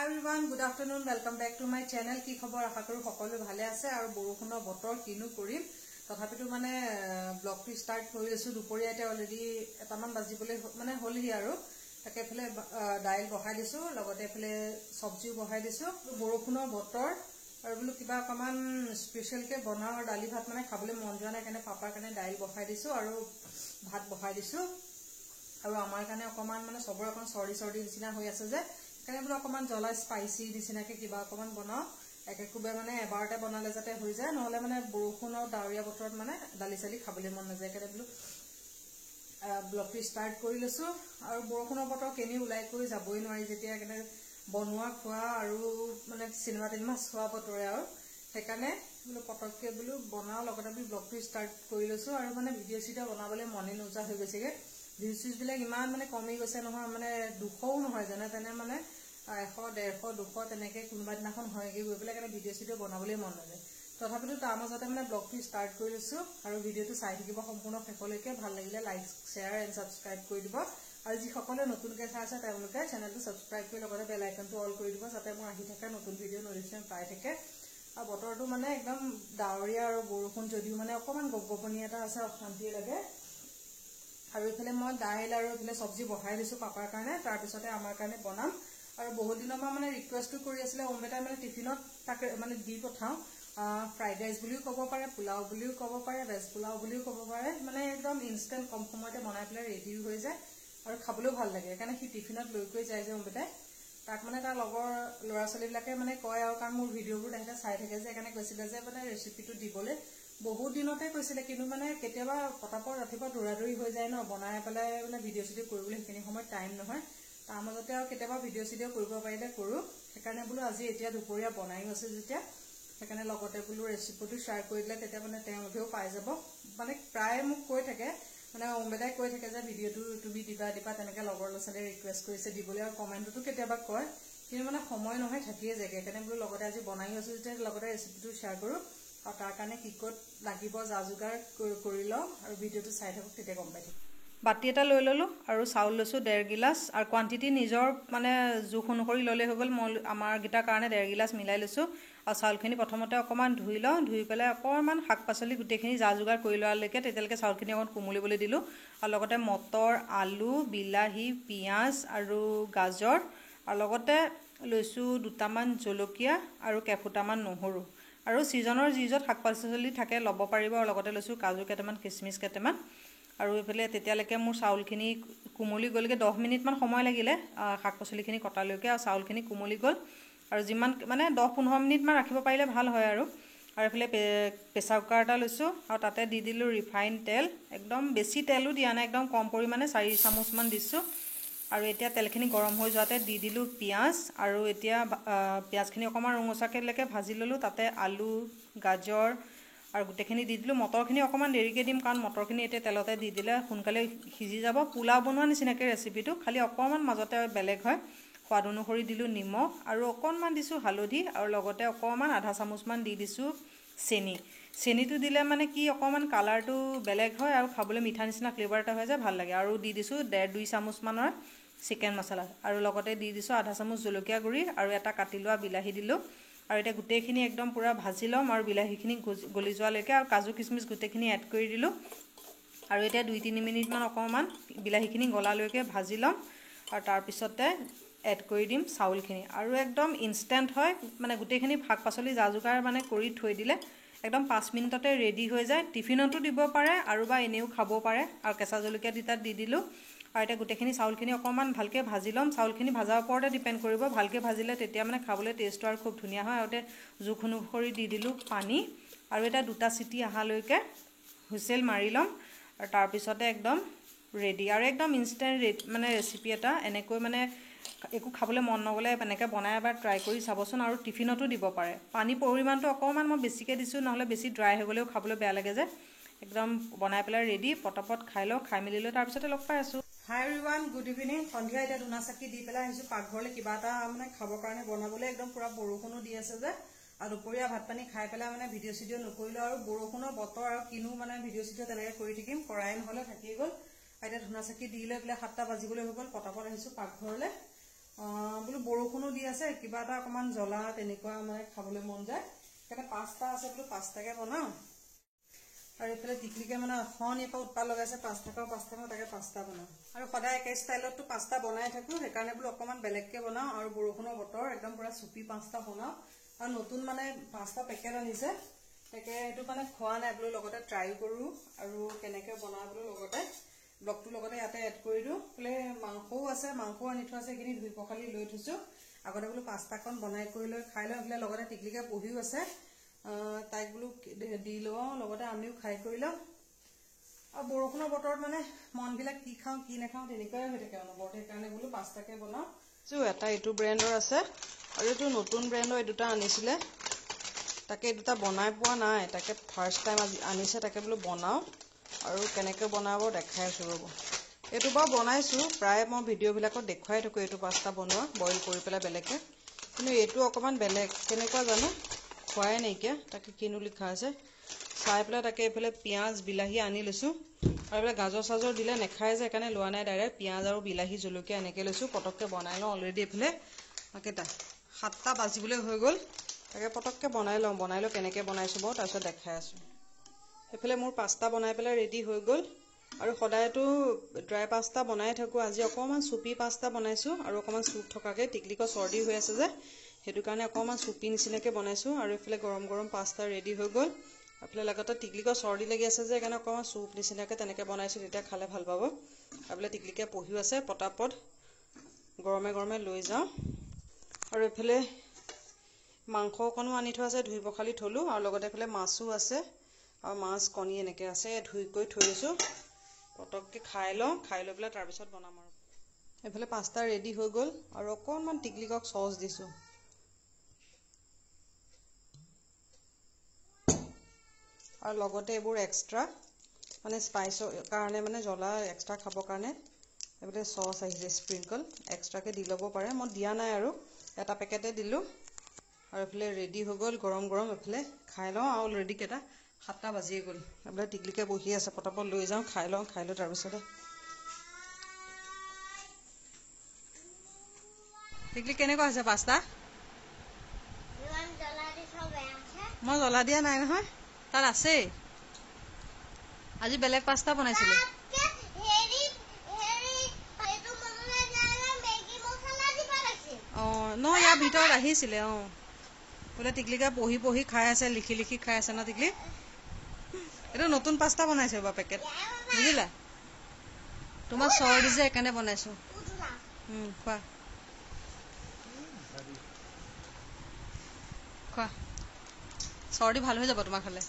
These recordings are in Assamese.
Hi everyone, good afternoon. Welcome back to my channel. কি খবৰ আশা কৰো সকলো ভালে আছে আৰু বৰষুণৰ বতৰ কিনো কৰিম তথাপিটো মানে ব্লগটো ষ্টাৰ্ট কৰি লৈছো দুপৰীয়া এটা অলৰেডি এটামান বাজিবলৈ মানে হলহি আৰু তাকে ফলে দাইল বহাই দিছো লগতে ফলে সবজিও বহাই দিছো বৰষুণৰ বতৰ আৰু বলো কিবা অকমান স্পেশাল কে বনাও আৰু দালি ভাত মানে খাবলৈ মন যোৱা নাই কাৰণে পাপাৰ কাৰণে দাইল বহাই দিছো আৰু ভাত বহাই দিছো আৰু আমাৰ কাৰণে অকমান মানে সবৰ অকন সৰি নিচিনা হৈ আছে যে কাৰণে বলো অকমান জ্বলা স্পাইসি নিচিনাকে কিবা অকমান বনাও একেকুবে মানে এবাৰতে বনালে যাতে হৈ যায় নহলে মানে বৰষুণৰ ডাৱৰীয়া বতৰত মানে দালি চালি খাবলৈ মন নাযায় কাৰণে বলো ব্লগটো ষ্টাৰ্ট কৰি লৈছো আৰু বৰষুণৰ বতৰ কেনি উলাই কৰি যাবই নোৱাৰি যেতিয়া কেনে বনোৱা খোৱা আৰু মানে সিনেমা টিনেমা চোৱা বতৰে আৰু সেইকাৰণে বলো পটককে বলো বনাও লগতে বলো ব্লগটো ষ্টাৰ্ট কৰি লৈছো আৰু মানে ভিডিঅ' চিডিঅ বনাবলৈ মনে নোজা হৈ গৈছেগে ভিউজ বিলাক ইমান মানে কমি গৈছে নহয় মানে 200ও নহয় জানে তেনে মানে 100 150 200 তেনেকে কোনোবা দিনাখন হয়গে গৈ পেলাই কাৰণে ভিডিঅ' চিডিঅ বনাবলৈ মন নাযায় তথাপিতো তাৰ মাজতে মানে ব্লগটো ষ্টাৰ্ট কৰি লৈছো আৰু ভিডিঅ'টো চাই থাকিব সম্পূৰ্ণ শেষলৈকে ভাল লাগিলে লাইক শেয়াৰ এণ্ড সাবস্ক্ৰাইব কৰি দিব আৰু যি সকলে নতুনকৈ চাই আছে তেওঁলোকে চেনেলটো সাবস্ক্ৰাইব কৰি লগতে বেল আইকনটো অল কৰি দিব যাতে মোৰ আহি থকা নতুন ভিডিঅ' নটিফিকেশ্যন পাই থাকে আৰু বতৰটো মানে একদম ডাৱৰীয়া আৰু বৰষুণ যদিও মানে অকমান গপগপনি এটা আছে অশান্তি লাগে আৰু ইফালে মই দাইল আৰু ইফালে সবজি বহাই দিছো পাপাৰ কাৰণে তাৰ পিছতে আমাৰ কাৰণে বনাম আৰু বহুত দিনৰ পৰা মানে ৰিকুৱেষ্টটো কৰি আছিলে ওমেটাই মানে টিফিনত তাকে মানে দি পঠাও ফ্ৰাইড ৰাইচ বুলিও ক'ব পাৰে পোলাও বুলিও ক'ব পাৰে ভেজ পোলাও বুলিও ক'ব পাৰে মানে একদম ইনষ্টেন্ট কম সময়তে বনাই পেলাই ৰেডি হৈ যায় আৰু খাবলৈও ভাল লাগে সেইকাৰণে সি টিফিনত লৈ গৈ যায় যে ওমেটাই তাক মানে তাৰ লগৰ ল'ৰা ছোৱালীবিলাকে মানে কয় আৰু কাৰণ মোৰ ভিডিঅ'বোৰ তাহাঁতে চাই থাকে যে সেইকাৰণে কৈছিলে যে মানে ৰেচিপিটো দিবলৈ বহুত দিনতে কৈছিলে কিন্তু মানে কেতিয়াবা পটাপট ৰাতিপুৱা দৌৰাদৌৰি হৈ যায় ন বনাই পেলাই মানে ভিডিঅ' চিডিঅ কৰিবলৈ সেইখিনি সময়ত টাইম নহয় তাৰ মাজতে আৰু কেতিয়াবা ভিডিঅ' চিডিঅ কৰিব পাৰিলে কৰো সেইকাৰণে বোলো আজি এতিয়া দুপৰীয়া বনাই আছে যেতিয়া সেইকাৰণে লগতে বোলো ৰেচিপিটো শ্বেয়াৰ কৰি দিলে তেতিয়া মানে তেওঁলোকেও পাই যাব মানে প্ৰায় মোক কৈ থাকে মানে ওমেটাই কৈ থাকে যে ভিডিঅ'টো তুমি দিবা তেনেকে লগৰ ল'ৰাছোৱালীয়ে ৰিকুৱেষ্ট কৰিছে দিবলৈ আৰু কমেণ্টতো কেতিয়াবা কয় কিন্তু মানে সময় নহয় থাকিয়ে যায় সেইকাৰণে বোলো লগতে আজি বনাই আছো যেতিয়া লগতে ৰেচিপিটো শ্বেয়াৰ কৰো আৰু তাৰ কাৰণে কি ক'ত লাগিব যা যোগাৰ কৰি লওঁ আৰু ভিডিঅ'টো চাই থাকক তেতিয়া গম পাই থাকিব বাটি এটা লৈ ললো আৰু চাউল লৈছো 1.5 গিলাচ আৰু কোৱান্টিটি নিজৰ মানে জোখ অনুসৰি ললে হৈ গল মই আমাৰ গিটাৰ কাৰণে 1.5 গিলাচ মিলাই লৈছো আৰু চাউলখিনি প্ৰথমতে অকমান ধুই লওঁ ধুই পেলাই অকমান শাক-পাচলি গুটেখিনি যা যোগাৰ কৰি লোৱালৈকে তেতিয়ালৈকে চাউলখিনি অকন কোমলিবলৈ দিলো আৰু লগতে মটৰ আলু বিলাহী পিয়াজ আৰু গাজৰ আৰু লগতে লৈছো দুটামান জলকীয়া আৰু কেফুটামান নহৰু আৰু সিজনৰ যিজত শাক-পাচলি থাকে লব পাৰিব আৰু লগতে লৈছো কাজু কেটামান কিচমিচ কেটামান আৰু এফালে তেতিয়ালৈকে মোৰ চাউলখিনি কোমলি গলগে 10 মিনিট মান সময় লাগিলে শাক-পাচলিখিনি কটালৈকে আৰু চাউলখিনি কোমলি গল আৰু যিমান মানে 10-15 মিনিট মান ৰাখিব পাৰিলে ভাল হয় আৰু এফালে প্ৰেছাৰ কুকাৰ এটা লৈছো আৰু তাতে দি দিলো ৰিফাইন তেল একদম বেছি তেলো দিয়া নাই একদম কম পৰিমাণে 4 চামুচ মান দিছো আৰু এতিয়া তেলখিনি গৰম হৈ যোৱাতে দি দিলো পিয়াজ আৰু এতিয়া পিয়াজখিনি অকমান ৰঙচুৱালৈকে ভাজি ললো তাতে আলু গাজৰ আৰু গুটেখিনি দি দিলো মটৰখিনি অকমান দেৰিকে দিম কাৰণ মটৰখিনি এতিয়া তেলতে দি দিলে সোনকালে সিজি যাব পোলাও বনোৱা নিচিনাকৈ ৰেচিপিটো খালি অকমান মাজতে বেলেগ হয় সোৱাদ অনুসৰি দিলো নিমখ আৰু অকনমান দিছো হালধি আৰু লগতে অকমান আধা চামুচ মান দি দিছো চেনিটো দিলে মানে কি অকমান কালাৰটো বেলেগ হয় আৰু খাবলৈ মিঠা নিচিনা ফ্লেভাৰ এটা হয় যায় ভাল লাগে আৰু দি দিছো 1.5-2 চামুচ মানৰ চিকেন মছলা আৰু লগতে দি দিছো আধা চামুচ জলকীয়া গুড়ি আৰু এটা কাটি লোৱা বিলাহী দিলো আৰু এটা গুটেখিনি একদম পুৰা ভাজি লম আৰু বিলাহীখিনি গলি যোৱালৈকে আৰু কাজু কিচমিচ গুটেখিনি এড কৰি দিলো আৰু এটা 2-3 মিনিট মান অকমান বিলাহীখিনি গলালৈকে ভাজি লম আৰু তাৰ পিছতে এড কৰি দিম চাউলখিনি আৰু একদম ইনষ্টেন্ট হয় মানে গুটেখিনি শাক-পাচলি জাজুগাৰ মানে কৰি থৈ দিলে একদম 5 মিনিটতে ৰেডি হৈ যায় টিফিনতো দিব পাৰে আৰু বা এনেও খাব পাৰে আৰু কেঁচা জলকীয়া দিটা দি দিলো আৰু এটা গুটেখিনি চাউলখিনি অকমান ভালকে ভাজি লম চাউলখিনি ভাজাৰ ওপৰতে ডিপেন্ড কৰিব ভালকে ভাজিলে তেতিয়া মানে খাবলৈ টেষ্টটো আৰু খুব ধুনীয়া হয় আৰু জোখ অনুসৰি দি দিলো পানী আৰু এটা দুটা সিটি আহালৈকে হুইসেল মাৰি লম আৰু তাৰ পিছতে একদম ৰেডি আৰু একদম ইনষ্টেন্ট মানে ৰেচিপি এটা এনেকৈ মানে একো খাবলৈ মন নগলে এনেকৈ বনাই এবাৰ ট্ৰাই কৰি চাবচোন আৰু টিফিনতো দিব পাৰে পানী পৰিমাণটো অকমান মই বেছিকৈ দিছো নহলে বেছি ড্ৰাই হৈ গলেও খাবলৈ বেয়া লাগে যে একদম বনাই পেলাই ৰেডি পটাপট খাই লও খাই মেলি লৈ তাৰ পিছতে লগ পাই আছো হাই এভৰিৱান গুড ইভিনিং সন্ধিয়া এটা ধুনা চাকি দি পেলাই আহিছো পাকঘৰলে কিবা এটা মানে খাবৰ কাৰণে বনাবলৈ একদম পুৰা বৰষুণো দি আছে যে আৰু দুপৰীয়া ভাত পানী খাই পেলাই মানে ভিডিঅ' চিডিঅ নকৰিলো আৰু বৰষুণৰ বতৰ আৰু কিনো মানে ভিডিঅ' চিডিঅ তেনেকৈ কৰি থাকিম কৰাই নহলে থাকি গ'ল এতিয়া ধুনা চাকি দি লৈ পেলাই 7টা বাজিবলৈ হৈ গ'ল পটাপট আহিছো পাকঘৰলে বোলো বৰষুণো দি আছে কিবা এটা অকমান জ্বলা তেনেকুৱা মানে খাবলৈ মন যায় সেইকাৰণে পাস্তা আছে বোলো পাস্তাকে বনাও আৰু এইফালে টিকলিকে মানে অখনিৰ পৰা উৎপাত লগাইছে পাস্তা তাকে পাস্তা বনাও আৰু সদায় একে ষ্টাইলতটো পাস্তা বনাই থাকো সেইকাৰণে বোলো অকমান বেলেগকে বনাও আৰু বৰষুণৰ বতৰ একদম পুৰা চুপি পাস্তা বনাও আৰু নতুন মানে পাস্তা পেকেট আনিছে তাকে এইটো মানে খোৱা নাই বোলো লগতে ট্ৰাই কৰো আৰু কেনেকে বনাও বোলো লগতে ব্লগটো লগতে ইয়াতে এড কৰি দিও বোলে মাংসও আছে মাংস আনি থোৱা আছে এইখিনি ধুই পখালি লৈ থৈছো আগতে বোলো পাস্তাখন বনাই কৰি লৈ খাই লৈ বোলে লগতে টিকলিকে পঢ়িও আছে তাইক বোলো দি লওঁ লগতে আমিও খাই কৰি লওঁ আৰু বৰষুণৰ বতৰত মানে মনবিলাক কি খাওঁ কি নাখাওঁ তেনেকুৱাই হৈ থাকে অনবৰতে সেইকাৰণে বোলো পাস্তাকে বনাওঁ এটা এইটো ব্ৰেণ্ডৰ আছে আৰু এইটো নতুন ব্ৰেণ্ডৰ এই দুটা আনিছিলে তাকে এই দুটা বনাই পোৱা নাই তাকে ফাৰ্ষ্ট টাইম আনিছে তাকে বোলো বনাওঁ আৰু কেনেকৈ বনাব দেখাই আছো ৰ'ব এইটো বাৰু বনাইছো প্ৰায় মই ভিডিঅ'বিলাকত দেখুৱাই থাকো এইটো পাস্তা বনোৱা বইল কৰি পেলাই বেলেগকে কিন্তু এইটো অকমান বেলেগ কেনেকুৱা জানো খোৱাই নাইকিয়া তাকে কিনো লিখা আছে চাই পেলাই তাকে এইফালে পিঁয়াজ বিলাহী আনি লৈছো আৰু এইফালে গাজৰ চাজৰ দিলে নেখায় যে সেইকাৰণে লোৱা নাই ডাইৰেক্ট পিঁয়াজ আৰু বিলাহী জলকীয়া এনেকৈ লৈছো পটককৈ বনাই লওঁ অলৰেডি এইফালে কেইটা 7টা বাজিবলৈ হৈ গ'ল তাকে পটককৈ বনাই লওঁ বনাই লৈ কেনেকৈ বনাইছো বাৰু তাৰপিছত দেখাই আছো এইফালে মোৰ পাস্তা বনাই পেলাই ৰেডি হৈ গ'ল আৰু সদায়তো ড্ৰাই পাস্তা বনাই থাকো আজি অকমান চুপি পাস্তা বনাইছো আৰু অকমান চুপ থকাকে টিকলিকৰ চৰ্দি হৈ আছে যে সেইটো কাৰণে অকমান চুপি নিচিনাকে বনাইছো আৰু এইফালে গৰম গৰম পাস্তা ৰেডি হৈ গ'ল আপলে লগতে টিকলিকৰ চৰ্দি লাগি আছে যে সেইকাৰণে অকমান চুপ নিচিনাকে তেনেকে বনাইছো তেতিয়া খালে ভাল পাব আপলে টিকলিকে পঢ়িও আছে পটাপট গৰমে গৰমে লৈ যাওঁ আৰু এইফালে মাংস অকনো আনি থোৱা আছে ধুই পখালি থলো আৰু লগতে এইফালে মাছো আছে আৰু মাছ কণী এনেকে আছে ধুই কৰি থৈ দিছো পটককে খাই লওঁ খাই লৈ পেলাই তাৰপিছত বনাম আৰু এইফালে পাস্তা ৰেডি হৈ গ'ল আৰু অকণমান টিকলিকক সস দিছো আৰু লগতে এইবোৰ এক্সট্ৰা মানে স্পাইচৰ কাৰণে মানে জ্বলা এক্সট্ৰা খাবৰ কাৰণে এইফালে সস আহিছে স্প্ৰিংকল এক্সট্ৰাকে দি ল'ব পাৰে মই দিয়া নাই আৰু এটা পেকেটে দিলো আৰু এইফালে ৰেডি হৈ গ'ল গৰম গৰম এইফালে খাই লওঁ আৰু অলৰেডি কেইটা 7টা বাজিয়ে গ'ল এইফালে টিকলিকে বহি আছে পটাপট লৈ যাওঁ খাই লওঁ খাই লৈ তাৰপিছতে টিকলি কেনেকুৱা হৈছে পাস্তা মই জ্বলা দিয়া নাই নহয় তাত আছে আজি বেলেগ পাস্তা বনাইছিলো ন ইয়াৰ ভিতৰত আহিছিলে বোলে টিকলিকা পঢ়ি পঢ়ি খাই আছে লিখি লিখি খাই আছে ন টিকলি এইটো নতুন পাস্তা বনাইছে বা পেকেট বুজিলা তোমাৰ চৰ্দি যে সেইকাৰণে বনাইছো খোৱা খোৱা চৰ্দি ভাল হৈ যাব তোমাৰ খালে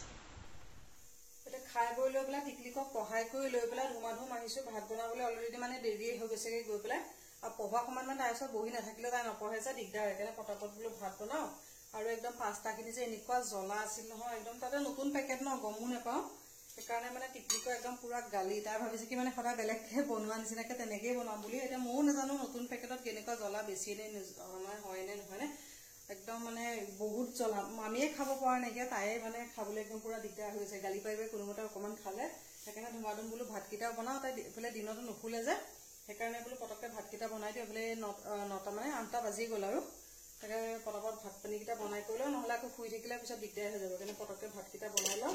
খাই বৈ লৈ পেলাই টিকলিকক পঢ়াই কৰি লৈ পেলাই ধুমা ধুম আহিছো ভাত বনাবলৈ অলৰেডি মানে দেৰি হৈ গৈছেগে গৈ পেলাই আৰু পঢ়া সমান মানে তাইৰ ওচৰত বহি নাথাকিলে তাই নপঢ়ে যে দিগদাৰ সেইকাৰণে পটাপট বোলো ভাত বনাও আৰু একদম পাস্তাখিনি যে এনেকুৱা জ্বলা আছিল নহয় একদম তাতে নতুন পেকেট ন গমো নাপাওঁ সেইকাৰণে মানে টিকলিকক একদম পুৰা গালি তাই ভাবিছে কি মানে সদায় বেলেগকে বনোৱা নিচিনাকে তেনেকেই বনাম বুলি এতিয়া ময়ো নাজানো নতুন পেকেটত কেনেকুৱা জ্বলা বেছি নে হয় নে নহয় নে একদম মানে বহুত জ্বলা আমিয়ে খাব পৰা নাইকিয়া তাইয়ে মানে খাবলৈ একদম পুৰা দিগদাৰ হৈ গৈছে গালি পাৰিবে কোনোমতে অকমান খালে সেইকাৰণে ধুমাধুম বোলো ভাতকেইটাও বনাও তাই এইফালে দিনতো নুশুলে যে সেইকাৰণে বোলো পটককে ভাতকেইটা বনাই দিওঁ এইফালে 9টা মানে 8টা বাজি গ'ল আৰু তাকে পটাপট ভাত পানীকেইটা বনাই কৰি লওঁ নহ'লে আকৌ শুই থাকিলে পিছত দিগদাৰ হৈ যাব সেইকাৰণে পটককে ভাতকেইটা বনাই লওঁ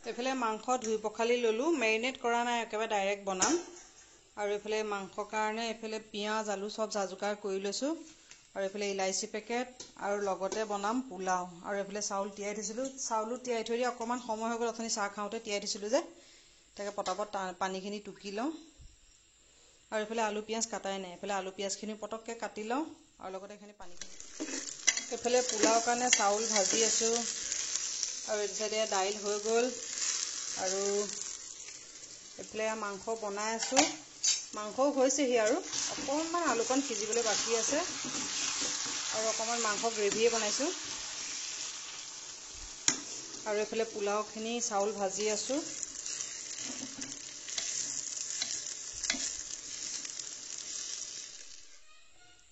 এইফালে মাংস ধুই পখালি ললো মেৰিনেট কৰা নাই একেবাৰে ডাইৰেক্ট বনাম আৰু এইফালে মাংসৰ কাৰণে এইফালে পিঁয়াজ আলু সব জাজোগাৰ কৰি লৈছো আৰু এইফালে ইলাইচি পেকেট আৰু লগতে বনাম পোলাও আৰু এইফালে চাউল তিয়াই থৈছিলো চাউলো তিয়াই থৈ দি অকমান সময় হৈ গ'ল অথনি চাহ খাওঁতে তিয়াই থৈছিলো যে তাকে পটাপট পানীখিনি টুকি লওঁ আৰু এইফালে আলু পিঁয়াজ কাটাই নাই এইফালে আলু পিঁয়াজখিনি পটককৈ কাটি লওঁ আৰু লগতে এইখিনি পানীখিনি এইফালে পোলাও কাৰণে চাউল ভাজি আছো আৰু এইটো চাইডে দাইল হৈ গ'ল আৰু এইফালে মাংস বনাই আছো মাংসও হৈছেহি আৰু অকণমান আলুকণ সিজিবলৈ বাকী আছে আৰু অকণমান মাংস গ্ৰেভিয়ে বনাইছো আৰু এইফালে পোলাওখিনি চাউল ভাজি আছো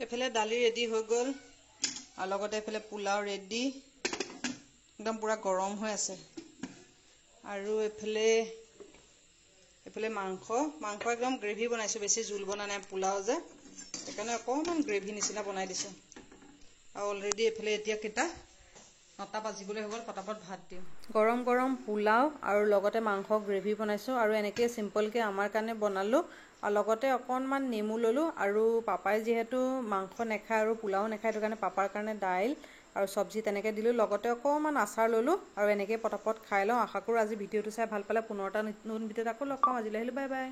এইফালে দালি ৰেডি হৈ গ'ল আৰু লগতে এইফালে পোলাও ৰেডি একদম পুৰা গৰম হৈ আছে আৰু এইফালে এইফালে মাংস একদম গ্ৰেভি বনাইছোঁ, বেছি জোল বনা নাই, পোলাও যে সেইকাৰণে অকণমান গ্ৰেভি নিচিনা বনাই দিছোঁ। আৰু অলৰেডি এইফালে এতিয়া কেইটা 9টা বাজিবলৈ হৈ গ'ল, পটাপট ভাত দিম। গৰম গৰম পোলাও আৰু লগতে মাংস গ্ৰেভি বনাইছোঁ আৰু এনেকৈ চিম্পলকৈ আমাৰ কাৰণে বনালোঁ। আৰু লগতে অকণমান নেমু ল'লোঁ আৰু পাপাই যিহেতু মাংস নাখায় আৰু পোলাও নাখায়, সেইটো কাৰণে পাপাৰ কাৰণে দাইল আৰু চব্জি তেনেকৈ দিলোঁ, লগতে অকণমান আচাৰ ল'লোঁ আৰু এনেকৈ পটাপট খাই লওঁ। আশা কৰোঁ আজি ভিডিঅ'টো চাই ভাল পালে। পুনৰ এটা নতুন ভিডিঅ'ত আকৌ লগ পাম। আজিলৈ আহিলোঁ, বাই বাই।